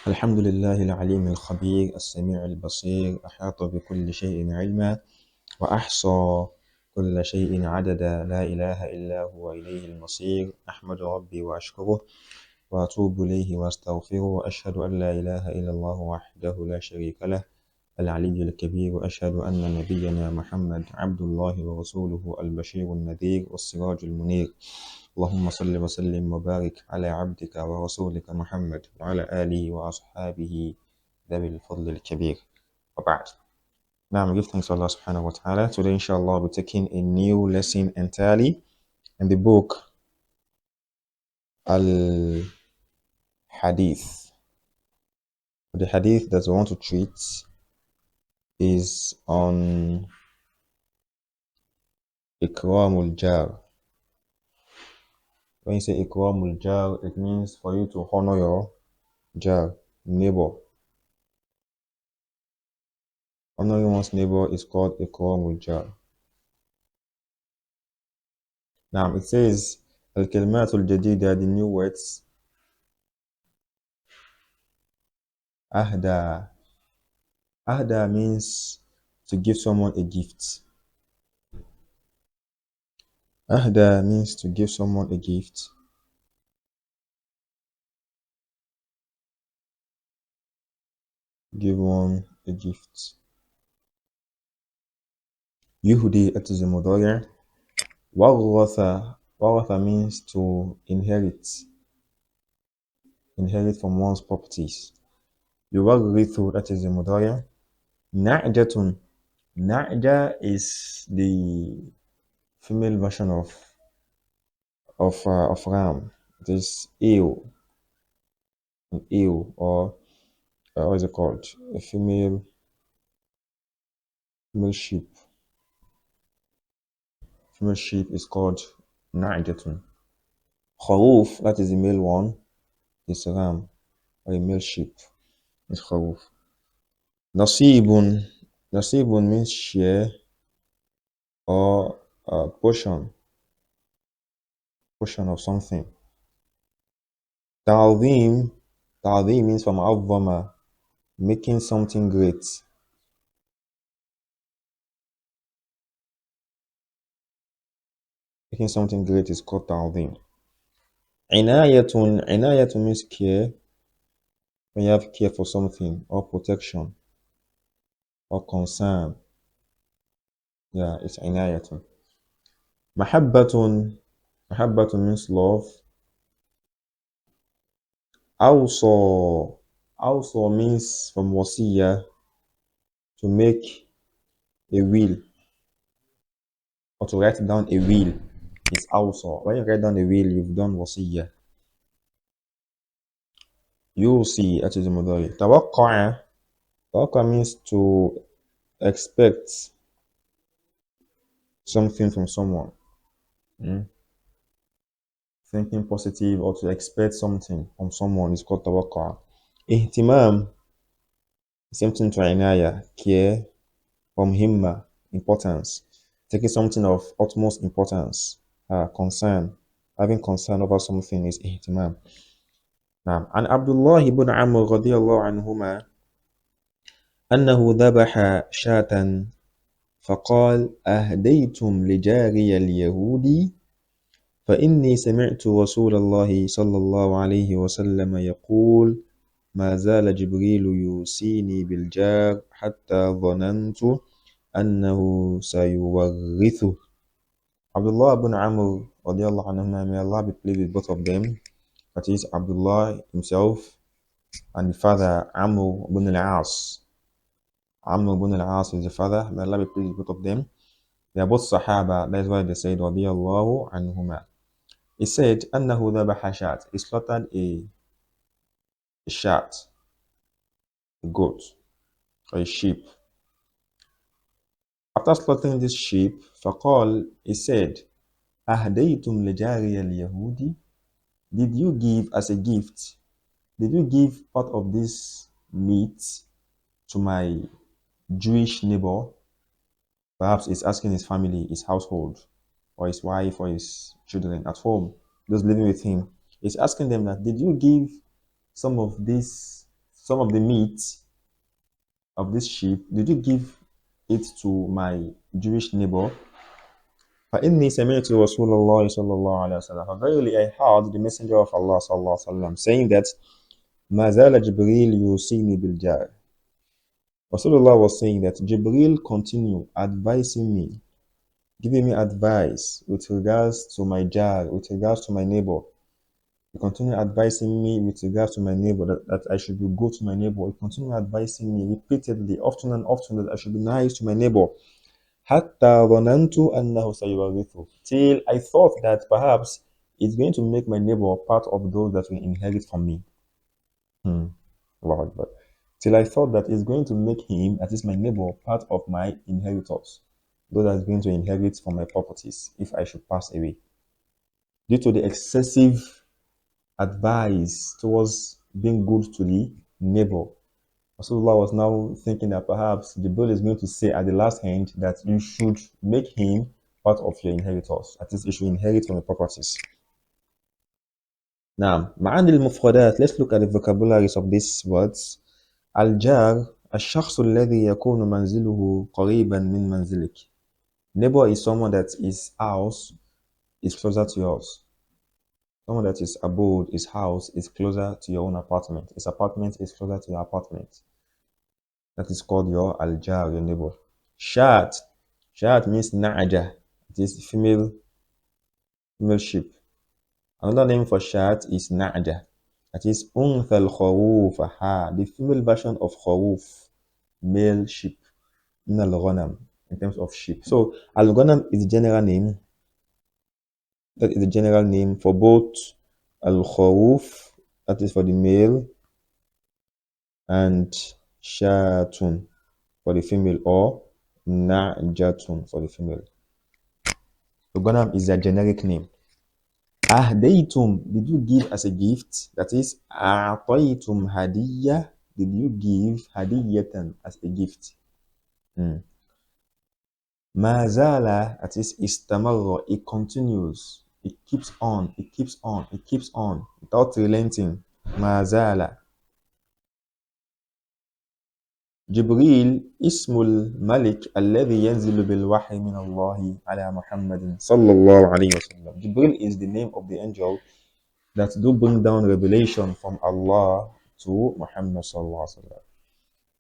الحمد لله العليم الخبير السميع البصير أحاط بكل شيء علما وأحصى كل شيء عددا لا إله إلا هو إليه المصير أحمد ربي وأشكره وأتوب إليه وأستغفره وأشهد أن لا إله إلا الله وحده لا شريك له العلي الكبير وأشهد أن نبينا محمد عبد الله ورسوله البشير النذير والسراج المنير اللهم صل وسلم وبارك على عبدك ورسولك محمد وعلى آله وأصحابه ذوي الفضل الكبير وبعد. Now we give thanks to Allah subhanahu wa ta'ala. Today inshallah we'll be taking a new lesson entirely in the book Al-Hadith. The hadith that we want to treat is on Ikramul Jar. When you say Ikramul Jar, it means for you to honor your jar, neighbor. Honoring one's neighbor is called Ikramul Jar. Now it says Al-Kalimatul Jadida, the new words. Ahda. Ahda means to give someone a gift. Ahda means to give someone a gift. Give one a gift. Yuhdi, that is a mudari. Waratha. Waratha means to inherit. Inherit from one's properties. Yuwarithu, that is a mudari. Na'jatun. Na'ja is the female version of ram. It is ewe, an ewe, or what is it called? A female sheep. Female sheep is called na'jatun. Kharuf, that is the male one, is ram, or a male sheep. It's kharuf. Nasibun. Nasibun means share or portion of something. Ta'zim. Ta'zim means from Avvama, making something great. Making something great is called ta'zim. Inayatun. Inayatun means care. When you have care for something, or protection, or concern. Yeah, it's inayatun. Mahabbatun. Mahabbatun means love. Also means from wasiya, to make a will, or to write down a will is also. When you write down a will, you've done wasiya. You see, that is the mudari. Tawaqqa. Tawaqqa means to expect something from someone. Thinking positive or to expect something from someone is called tawaqqa. Ihtimam, same thing to inaya, care, from himma, importance. Taking something of utmost importance, concern, having concern over something is ihtimam. Now, and Abdullah ibn Amr radiyallahu anhuma أنه ذبح شاة فقال أهديتم لجاري اليهودي فإني سمعت رسول الله صلى الله عليه وسلم يقول ما زال جبريل يوصيني بالجار حتى ظننت أنه سيورثه. Abdullah ibn Amr radiallahu anhu, may Allah be pleased with both of them. That is Abdullah himself and the father Amr ibn al-As. Amr ibn al-As is the father. May Allah be pleased with both of them. They are both Sahaba. That's why they said radiallahu anhuma. He said, أنه ذبح شاة. He slaughtered a shat, a goat, or a sheep. After slaughtering this sheep, فقال, he said, أهديتم لجاري اليهودي. Did you give as a gift? Did you give part of this meat to my Jewish neighbor? Perhaps he's asking his family, his household, or his wife, or his children at home, those living with him. He's asking them that, did you give some of this some of the meat of this sheep, did you give it to my Jewish neighbor? فإني سمعت رسول الله صلى الله عليه وسلم. For verily I heard the messenger of Allah صلى الله عليه وسلم saying that ما زال جبريل يوصيني بالجار. Rasulullah was saying that Jibril continued advising me, giving me advice with regards to my jar, with regards to my neighbor. He continued advising me with regards to my neighbor that I should be good to my neighbor. He continued advising me repeatedly, often and often, that I should be nice to my neighbor. حتى ظننت أنه سيورثه. Till I thought that perhaps it's going to make my neighbor part of those that will inherit from me. Allahu Akbar. Till I thought that it's going to make him, that is my neighbor, part of my inheritors. Those that is going to inherit from my properties if I should pass away. Due to the excessive advice towards being good to the neighbor, Rasulullah was now thinking that perhaps Jibril is going to say at the last hand that you should make him part of your inheritors. That is, you should inherit from your properties. Now, معاني المفردات, let's look at the vocabularies of these words. الجار الشخص الذي يكون منزله قريبا من منزلك. Neighbor is someone that his house is closer to yours. Someone that is abode, his house is closer to your own apartment. His apartment is closer to your apartment. That is called your aljar, your neighbor. Shat. Shat means na'aja. It is female sheep. Another name for shat is na'aja. That is unthal kharuf, the female version of kharuf, male sheep. In al-ghanam, in terms of sheep. So al-ghanam is the general name. That is the general name for both al-kharuf, that is for the male, and shatun for the female, or na'jatun for the female. Al-ghanam is a generic name. Ahdaytum, did you give as a gift? That is, a'taytum hadiyya, did you give hadiyatan as a gift? Mazala, that is istamarra, it continues, it keeps on, it keeps on, it keeps on, without relenting. Mazala. Jibril, ismul malik, alladhi yanzilu bil wahi min Allahi ala Muhammadin sallallahu alayhi wa sallam. Jibril is the name of the angel that do bring down revelation from Allah to Muhammad sallallahu alayhi wa sallam.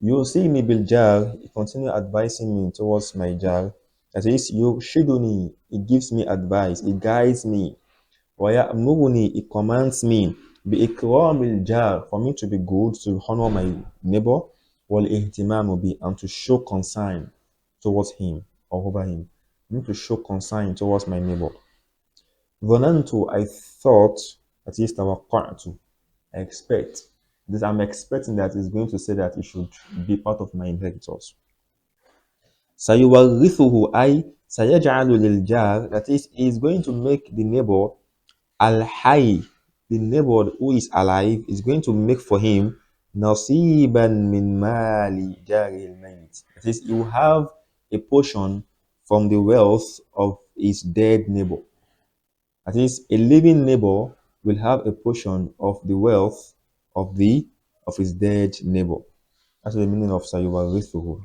You see me bil jar, he continue advising me towards my jar. That is, yurshiduni, it gives me advice, it guides me. Wa ya'muruni, it commands me. Bi ikramil jar, for me to be good, to honor my neighbor. Wal ihtimamu bi, and to show concern towards him or over him. I need to show concern towards my neighbor. Dhanantu, I thought, that is tawaqqa'tu, I expect. This, I'm expecting that he's going to say that he should be part of my inheritors. Sayuwarithuhu, ay sayaj'alu lil jar, that is, he is going to make the neighbor al-hayy, the neighbor who is alive is going to make for him nasiban min mali jari al-mayt. That is, he will have a portion from the wealth of his dead neighbor. That is, a living neighbor will have a portion of the wealth of his dead neighbor. That's the meaning of sayuwarithuhu.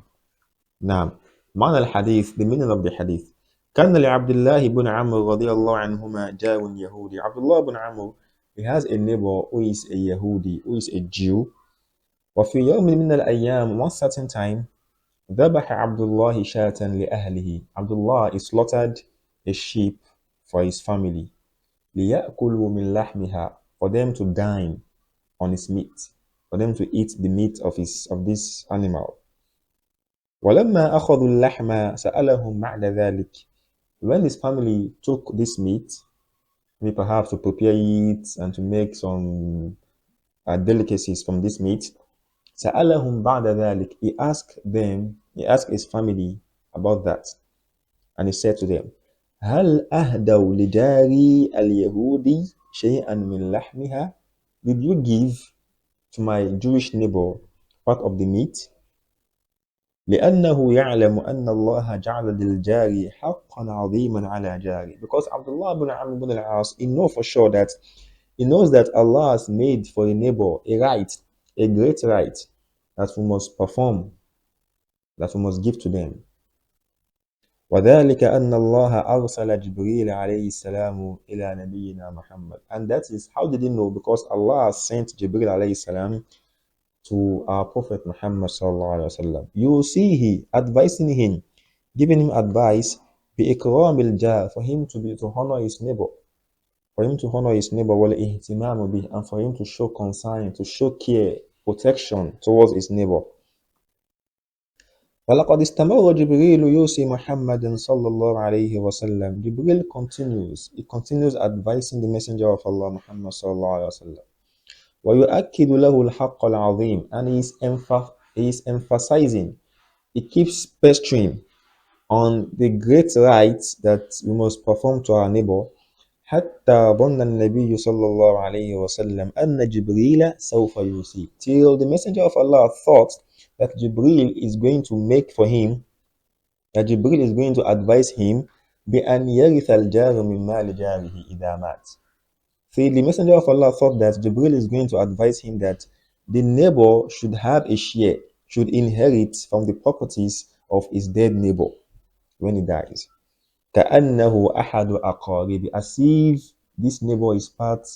Now, معنى الحديث, the meaning of the hadith. كان لعبد الله بن عمرو رضي الله عنهما جار يهودي. Abdullah ibn Amr, he has a neighbor who is a Yahudi, who is a Jew. وفي يوم من الأيام, one certain time, ذبح عبد الله شاة لأهله. Abdullah is slaughtered a sheep for his family. ليأكلوا من لحمها, for them to dine on his meat, for them to eat the meat of this animal. ولما أخذوا اللحم سألهم بعد ذلك. When his family took this meat, maybe perhaps to prepare it and to make some delicacies from this meat, سألهم بعد ذلك, he asked his family about that, and he said to them, هل أهدوا لجاري اليهودي شيئا من لحمها? Did you give to my Jewish neighbor part of the meat? لأنه يعلم أن الله جعل للجار حقا عظيما على جاره. Because Abdullah ibn Amr ibn al-As, he knows for sure that he knows that Allah has made for a neighbor a right a great right that we must perform, that we must give to them. وذلك أن الله أرسل جبريل عليه السلام إلى نبينا محمد. And that is, how did he know? Because Allah sent Jibril عليه السلام to our Prophet Muhammad sallallahu alaihi wasallam. You see, he advising him, giving him advice, بإكرام الجار, for him to honor his neighbor, for him to honor his neighbor, والاهتمام به, and for him to show concern, to show care, protection towards his neighbor. ولقد استمر جبريل يوصي محمد صلى الله عليه وسلم. Jibril continues, he continues advising the messenger of Allah Muhammad صلى الله عليه وسلم. ويؤكد له الحق العظيم, and he is emphasizing, he keeps pestering on the great rights that we must perform to our neighbor. حتى ظن النبي صلى الله عليه وسلم أن جبريل سوف يوصي, till the messenger of Allah thought that Jibril is going to make for him, that Jibril is going to advise him بأن يرث الجار من مال جاره إذا مات. See, the messenger of Allah thought that Jibril is going to advise him that the neighbor should have a share, should inherit from the properties of his dead neighbor when he dies. كأنه أحد أقارب, as if this neighbor is part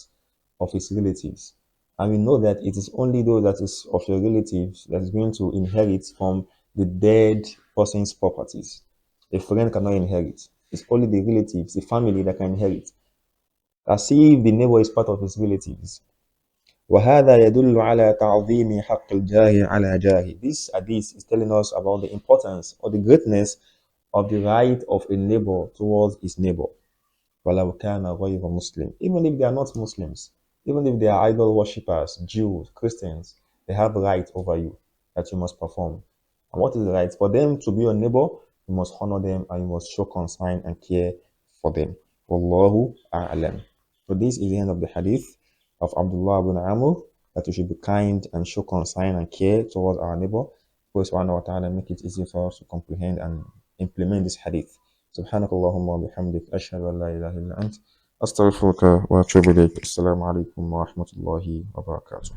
of his relatives. And we know that it is only those that is of your relatives that is going to inherit from the dead person's properties. A friend cannot inherit. It's only the relatives, the family that can inherit. As if the neighbor is part of his relatives. وهذا يدل على تعظيم حق الجاه على جاه. This hadith is telling us about the importance or the greatness of the right of a neighbor towards his neighbor. وَلَوْ كَانَ غَيْرَ Muslim. Even if they are not Muslims, even if they are idol worshippers, Jews, Christians, they have right over you that you must perform. And what is the right? For them to be your neighbor, you must honor them and you must show concern and care for them. Wallahu a'lam. So this is the end of the hadith of Abdullah ibn Amr, that we should be kind and show concern and care towards our neighbor. Pray subhanahu wa ta'ala make it easy for us to comprehend and implement this hadith. سبحانك اللهم وبحمدك أشهد أن لا إله إلا أنت أستغفرك وأتوب إليك. السلام عليكم ورحمة الله وبركاته.